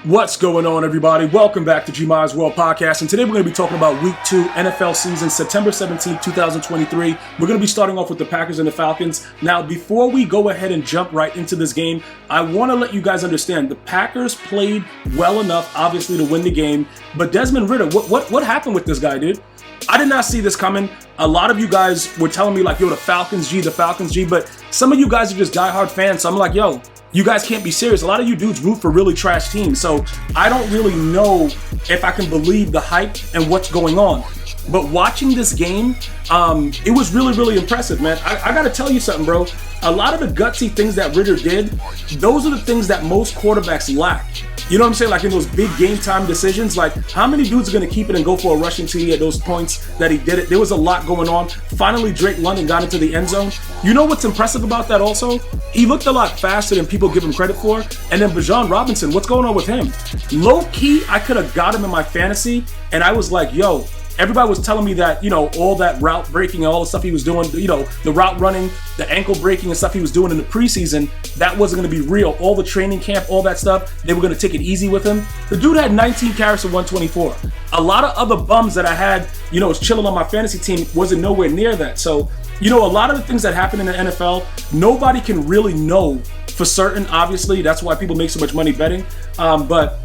What's going on, everybody? Welcome back to G-Miles World Podcast, and today we're going to be talking about Week 2 NFL season, September 17th, 2023. We're going to be starting off with the Packers and the Falcons. Now, before we go ahead and jump right into this game, I want to let you guys understand the Packers played well enough, obviously, to win the game, but Desmond Ridder, what happened with this guy, dude? I did not see this coming. A lot of you guys were telling me, like, yo, the Falcons G, but some of you guys are just diehard fans, so I'm like, yo, you guys can't be serious. A lot of you dudes root for really trash teams, so I don't really know if I can believe the hype and what's going on. But watching this game, it was really, really impressive, man. I gotta tell you something, bro. A lot of the gutsy things that Ridder did, those are the things that most quarterbacks lack. You know what I'm saying? Like in those big game time decisions, like how many dudes are going to keep it and go for a rushing TD at those points that he did it? There was a lot going on. Finally, Drake London got into the end zone. You know what's impressive about that also? He looked a lot faster than people give him credit for. And then Bijan Robinson, what's going on with him? Low key, I could have got him in my fantasy, and I was like, yo, everybody was telling me that, you know, all that route breaking and all the stuff he was doing, you know, the route running, the ankle breaking and stuff he was doing in the preseason, that wasn't going to be real. All the training camp, all that stuff, they were going to take it easy with him. The dude had 19 carries for 124. A lot of other bums that I had, you know, was chilling on my fantasy team wasn't nowhere near that. So, you know, a lot of the things that happen in the NFL, nobody can really know for certain, obviously. That's why people make so much money betting. But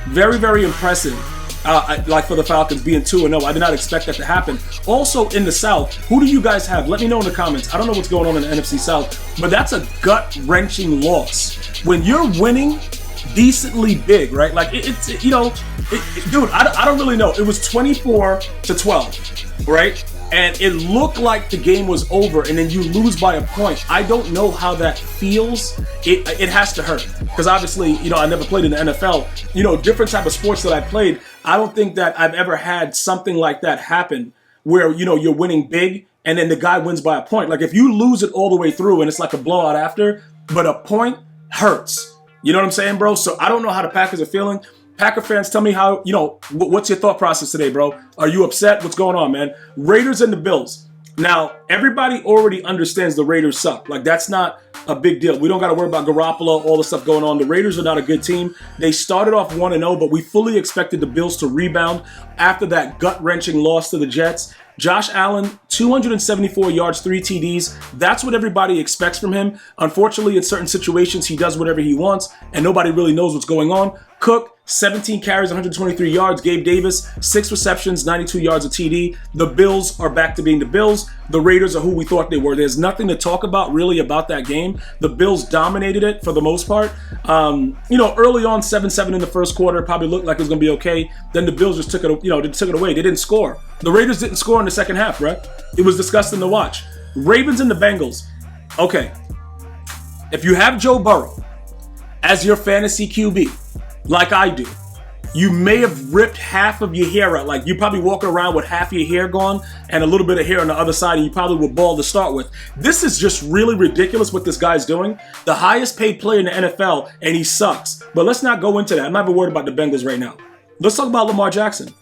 very, very impressive. Like for the Falcons being 2-0, I did not expect that to happen. Also in the South, who do you guys have? Let me know in the comments. I don't know what's going on in the NFC South, but that's a gut-wrenching loss. When you're winning decently big, right? Like it's you know, dude, I don't really know. It was 24-12, right? And it looked like the game was over, and then you lose by a point. I don't know how that feels. It has to hurt, because obviously, you know, I never played in the NFL. You know, different type of sports that I played, I don't think that I've ever had something like that happen where, you know, you're winning big and then the guy wins by a point. Like if you lose it all the way through and it's like a blowout after, but a point hurts. You know what I'm saying, bro? So I don't know how the Packers are feeling. Packer fans, tell me how, you know, what's your thought process today, bro? Are you upset? What's going on, man? Raiders and the Bills. Now, everybody already understands the Raiders suck. Like, that's not a big deal. We don't got to worry about Garoppolo, all the stuff going on. The Raiders are not a good team. They started off 1-0, but we fully expected the Bills to rebound after that gut-wrenching loss to the Jets. Josh Allen, 274 yards, 3 TDs. That's what everybody expects from him. Unfortunately, in certain situations, he does whatever he wants, and nobody really knows what's going on. Cook, 17 carries, 123 yards. Gabe Davis, 6 receptions, 92 yards of TD. The Bills are back to being the Bills. The Raiders are who we thought they were. There's nothing to talk about really about that game. The Bills dominated it for the most part. You know, early on, 7-7 in the first quarter, probably looked like it was going to be okay. Then the Bills just took it, you know, they took it away. They didn't score. The Raiders didn't score in the second half, right? It was disgusting to watch. Ravens and the Bengals. Okay. If you have Joe Burrow as your fantasy QB, like I do, you may have ripped half of your hair out. Like, you're probably walking around with half your hair gone and a little bit of hair on the other side, and you probably were bald to start with. This is just really ridiculous what this guy's doing. The highest paid player in the NFL, and he sucks. But let's not go into that. I'm not even worried about the Bengals right now. Let's talk about Lamar Jackson.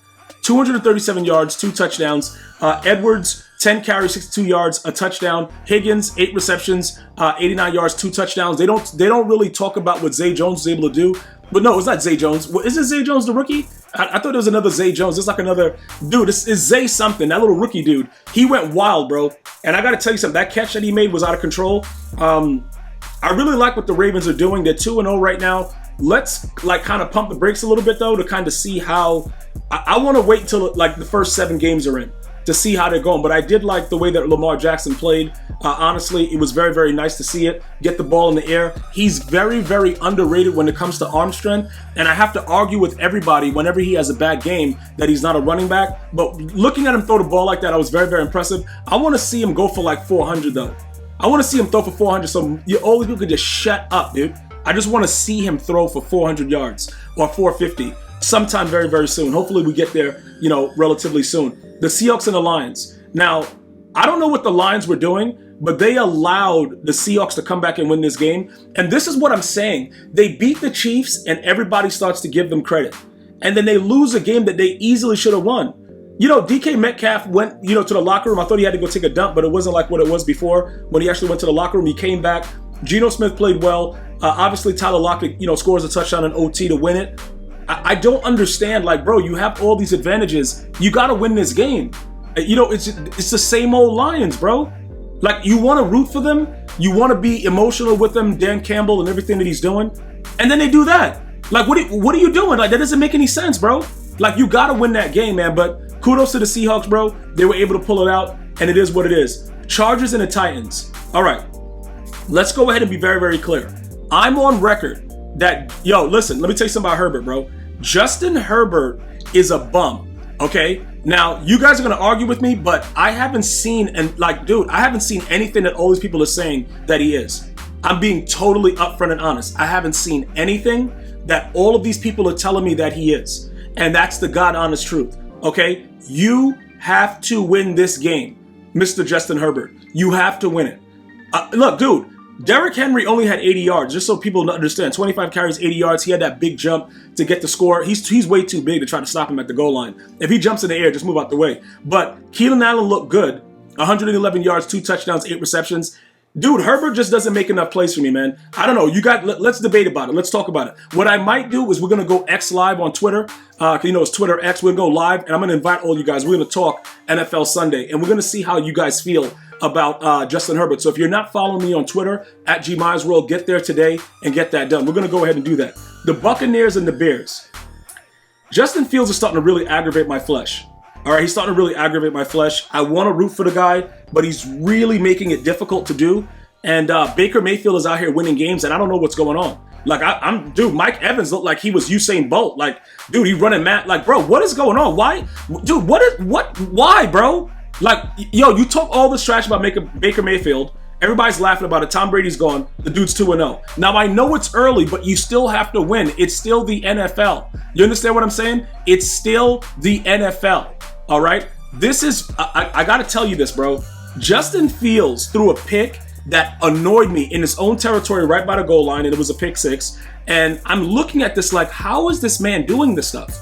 237 yards, 2 touchdowns. Edwards, 10 carries, 62 yards, a touchdown. Higgins, 8 receptions, 89 yards, 2 touchdowns. They don't really talk about what Zay Jones was able to do. But no, it's not Zay Jones. Is it Zay Jones, the rookie? I thought it was another Zay Jones. It's like another dude. It's Zay something. That little rookie dude. He went wild, bro. And I got to tell you something. That catch that he made was out of control. I really like what the Ravens are doing. They're 2-0 right now. Let's like kind of pump the brakes a little bit though to kind of see how. I want to wait until like the first 7 games are in to see how they're going. But I did like the way that Lamar Jackson played. Honestly, it was very, very nice to see it. Get the ball in the air. He's very, very underrated when it comes to arm strength. And I have to argue with everybody whenever he has a bad game that he's not a running back. But looking at him throw the ball like that, I was very, very impressive. I want to see him go for like 400 though. I want to see him throw for 400 so all these people could just shut up, dude. I just want to see him throw for 400 yards or 450 sometime very, very soon. Hopefully we get there, you know, relatively soon. The Seahawks and the Lions. Now, I don't know what the Lions were doing, but they allowed the Seahawks to come back and win this game. And this is what I'm saying. They beat the Chiefs and everybody starts to give them credit. And then they lose a game that they easily should have won. You know, DK Metcalf went, you know, to the locker room. I thought he had to go take a dump, but it wasn't like what it was before. When he actually went to the locker room, he came back, Geno Smith played well. Obviously, Tyler Lockett, scores a touchdown in OT to win it. I don't understand. Like, bro, you have all these advantages. You got to win this game. It's the same old Lions, bro. Like, you want to root for them. You want to be emotional with them, Dan Campbell and everything that he's doing. And then they do that. Like, what are you doing? Like, that doesn't make any sense, bro. Like, you got to win that game, man. But kudos to the Seahawks, bro. They were able to pull it out, and it is what it is. Chargers and the Titans. All right. Let's go ahead and be very, very clear. I'm on record that, listen, let me tell you something about Herbert, bro. Justin Herbert is a bum, okay? Now, you guys are going to argue with me, but I haven't seen, I haven't seen anything that all these people are saying that he is. I'm being totally upfront and honest. I haven't seen anything that all of these people are telling me that he is. And that's the God honest truth, okay? You have to win this game, Mr. Justin Herbert. You have to win it. Look, dude, Derrick Henry only had 80 yards, just so people understand. 25 carries, 80 yards. He had that big jump to get the score. He's way too big to try to stop him at the goal line. If he jumps in the air, just move out the way. But Keenan Allen looked good. 111 yards, 2 touchdowns, 8 receptions. Dude, Herbert just doesn't make enough plays for me, man. I don't know. Let's debate about it. Let's talk about it. What I might do is we're going to go X live on Twitter. It's Twitter X. We're going to go live, and I'm going to invite all you guys. We're going to talk NFL Sunday, and we're going to see how you guys feel about Justin Herbert. So if you're not following me on Twitter, at GMyesWorld, get there today and get that done. We're going to go ahead and do that. The Buccaneers and the Bears. Justin Fields is starting to really aggravate my flesh. All right, he's starting to really aggravate my flesh. I want to root for the guy, but he's really making it difficult to do. And Baker Mayfield is out here winning games, and I don't know what's going on. Like, dude, Mike Evans looked like he was Usain Bolt. Like, dude, he running mad. Like, bro, what is going on? Why? Dude, why, bro? Like, you talk all this trash about Baker Mayfield. Everybody's laughing about it. Tom Brady's gone. The dude's 2-0. Now, I know it's early, but you still have to win. It's still the NFL. You understand what I'm saying? It's still the NFL. All right? This is, I got to tell you this, bro. Justin Fields threw a pick that annoyed me in his own territory right by the goal line, and it was a pick 6. And I'm looking at this like, how is this man doing this stuff?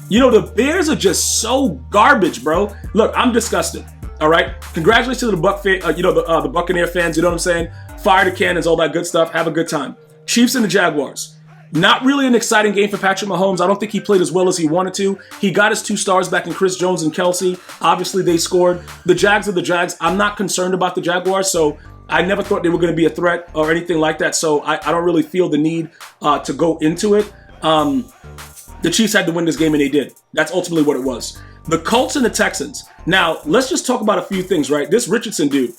The Bears are just so garbage, bro. Look, I'm disgusted. All right. Congratulations to the the Buccaneer fans. You know what I'm saying? Fire the cannons, all that good stuff. Have a good time. Chiefs and the Jaguars. Not really an exciting game for Patrick Mahomes. I don't think he played as well as he wanted to. He got his 2 stars back in Chris Jones and Kelsey. Obviously, they scored. The Jags are the Jags. I'm not concerned about the Jaguars, so I never thought they were going to be a threat or anything like that. So I don't really feel the need to go into it. The Chiefs had to win this game, and they did. That's ultimately what it was. The Colts and the Texans. Now, let's just talk about a few things, right? This Richardson dude,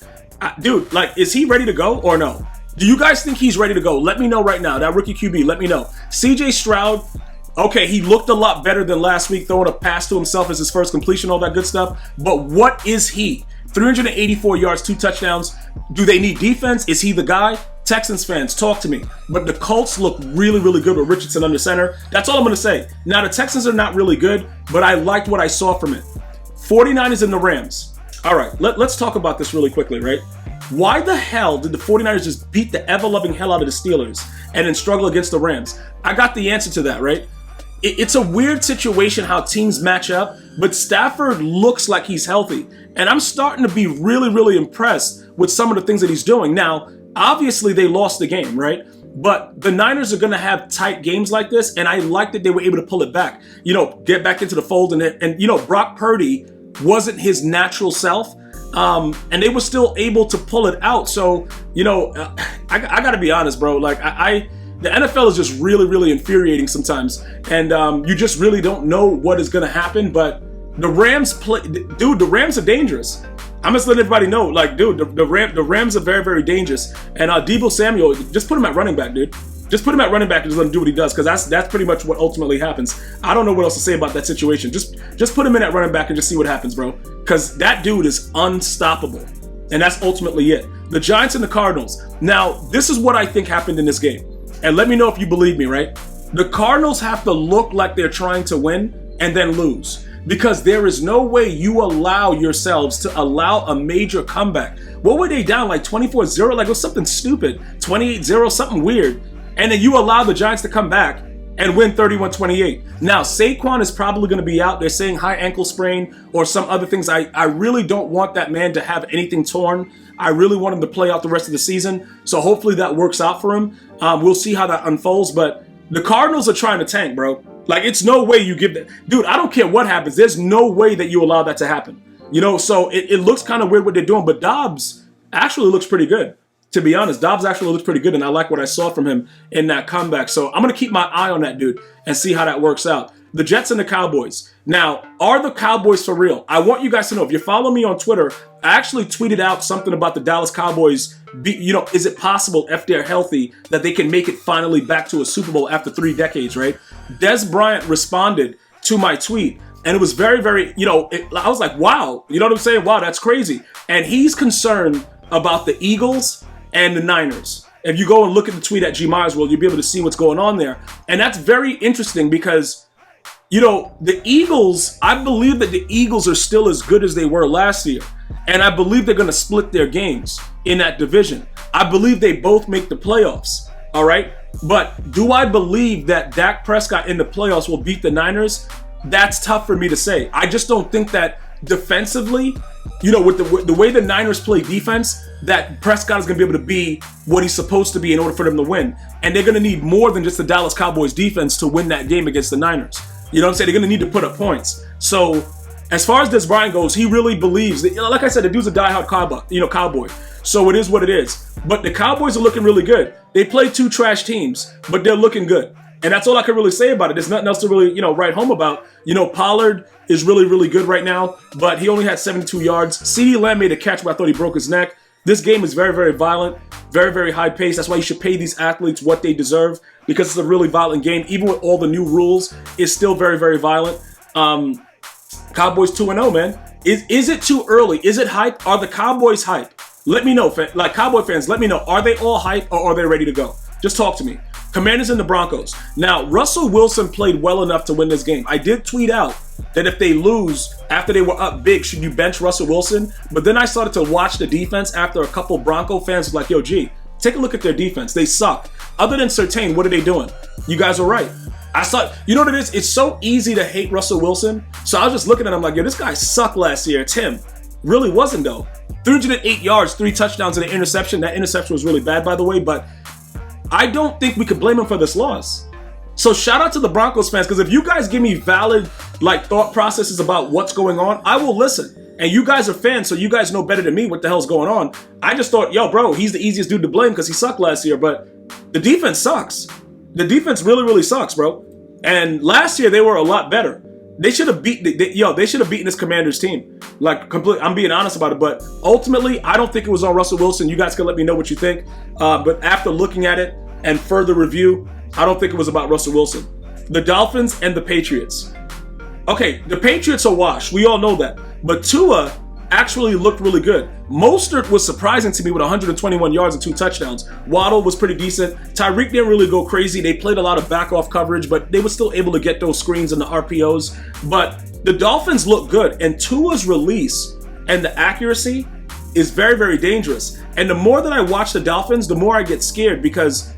is he ready to go or no? Do you guys think he's ready to go? Let me know right now. That rookie QB, let me know. CJ Stroud, okay, he looked a lot better than last week, throwing a pass to himself as his first completion, all that good stuff. But what is he? 384 yards, 2 touchdowns. Do they need defense? Is he the guy? Texans fans, talk to me. But the Colts look really, really good with Richardson under center. That's all I'm going to say. Now, the Texans are not really good, but I liked what I saw from it. 49ers and the Rams. All right, let's talk about this really quickly, right? Why the hell did the 49ers just beat the ever-loving hell out of the Steelers and then struggle against the Rams? I got the answer to that, right? It's a weird situation how teams match up, but Stafford looks like he's healthy. And I'm starting to be really, really impressed with some of the things that he's doing. Now, obviously, they lost the game, right? But the Niners are going to have tight games like this, and I like that they were able to pull it back. Get back into the fold. And Brock Purdy wasn't his natural self, and they were still able to pull it out. So, I got to be honest, bro. Like, the NFL is just really, really infuriating sometimes. And you just really don't know what is going to happen. But the Rams the Rams are dangerous. I'm just letting everybody know, like, dude, the Rams are very, very dangerous. And Deebo Samuel, just put him at running back, dude. Just put him at running back and just let him do what he does, because that's pretty much what ultimately happens. I don't know what else to say about that situation. Just put him in at running back and just see what happens, bro. Because that dude is unstoppable. And that's ultimately it. The Giants and the Cardinals. Now, this is what I think happened in this game. And let me know if you believe me, right? The Cardinals have to look like they're trying to win and then lose. Because there is no way you allow yourselves to allow a major comeback. What were they down, like 24-0? Like, it was something stupid. 28-0, something weird. And then you allow the Giants to come back and win 31-28. Now, Saquon is probably going to be out. They're saying high ankle sprain or some other things. I really don't want that man to have anything torn. I really want him to play out the rest of the season. So hopefully that works out for him. We'll see how that unfolds. But the Cardinals are trying to tank, bro. Like, it's no way you give that. Dude, I don't care what happens. There's no way that you allow that to happen. You know, so it looks kind of weird what they're doing. But Dobbs actually looks pretty good. To be honest, Dobbs actually looks pretty good, and I like what I saw from him in that comeback. So I'm going to keep my eye on that dude and see how that works out. The Jets and the Cowboys. Now, are the Cowboys for real? I want you guys to know, if you follow me on Twitter, I actually tweeted out something about the Dallas Cowboys. Is it possible, if they're healthy, that they can make it finally back to a Super Bowl after 3 decades, right? Des Bryant responded to my tweet, and it was very, very, I was like, wow. You know what I'm saying? Wow, that's crazy. And he's concerned about the Eagles and the Niners. If you go and look at the tweet at G Myers World, you'll be able to see what's going on there. And that's very interesting because, the Eagles, I believe that the Eagles are still as good as they were last year. And I believe they're going to split their games in that division. I believe they both make the playoffs. All right. But do I believe that Dak Prescott in the playoffs will beat the Niners? That's tough for me to say. I just don't think that defensively, with the way the Niners play defense, that Prescott is going to be able to be what he's supposed to be in order for them to win. And they're going to need more than just the Dallas Cowboys defense to win that game against the Niners. You know what I'm saying? They're going to need to put up points. So as far as Des Bryant goes, he really believes that, like I said, the dude's a diehard cowboy. So it is what it is. But the Cowboys are looking really good. They play 2 trash teams, but they're looking good. And that's all I can really say about it. There's nothing else to really, write home about. Pollard is really, really good right now, but he only had 72 yards. CeeDee Lamb made a catch, but I thought he broke his neck. This game is very, very violent, very, very high pace. That's why you should pay these athletes what they deserve, because it's a really violent game. Even with all the new rules, it's still very, very violent. Cowboys 2-0, man. Is it too early? Is it hype? Are the Cowboys hype? Let me know, like Cowboy fans, let me know. Are they all hype or are they ready to go? Just talk to me. Commanders and the Broncos. Now, Russell Wilson played well enough to win this game. I did tweet out that if they lose after they were up big, should you bench Russell Wilson? But then I started to watch the defense after a couple Bronco fans were like, yo, G, take a look at their defense. They suck. Other than Surtain, what are they doing? You guys are right. I saw, you know what it is? It's so easy to hate Russell Wilson. So I was just looking at him like, yo, this guy sucked last year. It's him. Really wasn't, though. 308 yards, 3 touchdowns, and an interception. That interception was really bad, by the way, but I don't think we could blame him for this loss. So shout out to the Broncos fans, because if you guys give me valid thought processes about what's going on, I will listen. And you guys are fans, so you guys know better than me what the hell's going on. I just thought, yo, bro, he's the easiest dude to blame because he sucked last year, but the defense sucks. The defense really, really sucks, bro. And last year they were a lot better. They should have beaten this Commanders team. I'm being honest about it, but ultimately, I don't think it was on Russell Wilson. You guys can let me know what you think. But after looking at it and further review, I don't think it was about Russell Wilson. The Dolphins and the Patriots. Okay, the Patriots are washed. We all know that. But Tua actually looked really good. Mostert was surprising to me with 121 yards and 2 touchdowns. Waddle was pretty decent. Tyreek didn't really go crazy. They played a lot of back-off coverage, but they were still able to get those screens and the RPOs. But the Dolphins look good, and Tua's release and the accuracy is very, very dangerous. And the more that I watch the Dolphins, the more I get scared, because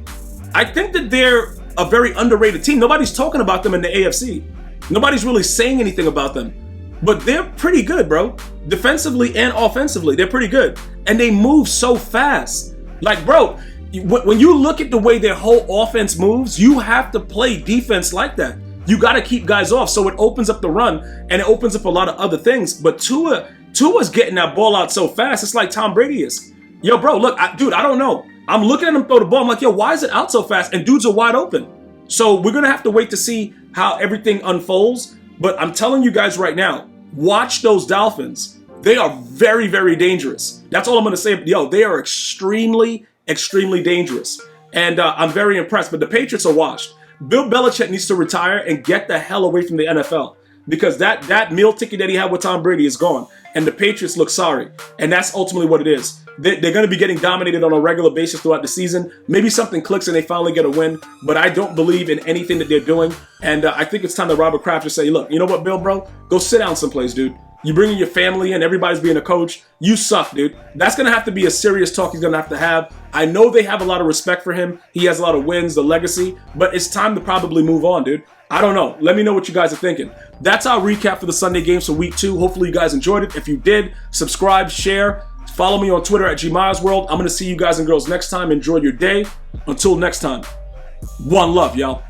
I think that they're a very underrated team. Nobody's talking about them in the AFC. Nobody's really saying anything about them. But they're pretty good, bro. Defensively and offensively, they're pretty good. And they move so fast. Like, bro, when you look at the way their whole offense moves, you have to play defense like that. You got to keep guys off, so it opens up the run, and it opens up a lot of other things. But Tua's getting that ball out so fast, it's like Tom Brady is. Yo, bro, look, dude, I don't know. I'm looking at him throw the ball. I'm like, yo, why is it out so fast? And dudes are wide open. So we're going to have to wait to see how everything unfolds. But I'm telling you guys right now, watch those Dolphins. They are very, very dangerous. That's all I'm going to say. Yo, they are extremely, extremely dangerous. And I'm very impressed. But the Patriots are washed. Bill Belichick needs to retire and get the hell away from the NFL. Because that meal ticket that he had with Tom Brady is gone. And the Patriots look sorry. And that's ultimately what it is. They're going to be getting dominated on a regular basis throughout the season. Maybe something clicks and they finally get a win. But I don't believe in anything that they're doing. And I think it's time that Robert Kraft just say, look, you know what, Bill, bro? Go sit down someplace, dude. You bringing your family in, everybody's being a coach. You suck, dude. That's going to have to be a serious talk he's going to have. I know they have a lot of respect for him. He has a lot of wins, the legacy. But it's time to probably move on, dude. I don't know. Let me know what you guys are thinking. That's our recap for the Sunday games for Week 2. Hopefully you guys enjoyed it. If you did, subscribe, share. Follow me on Twitter at GMyesWorld. I'm going to see you guys and girls next time. Enjoy your day. Until next time, one love, y'all.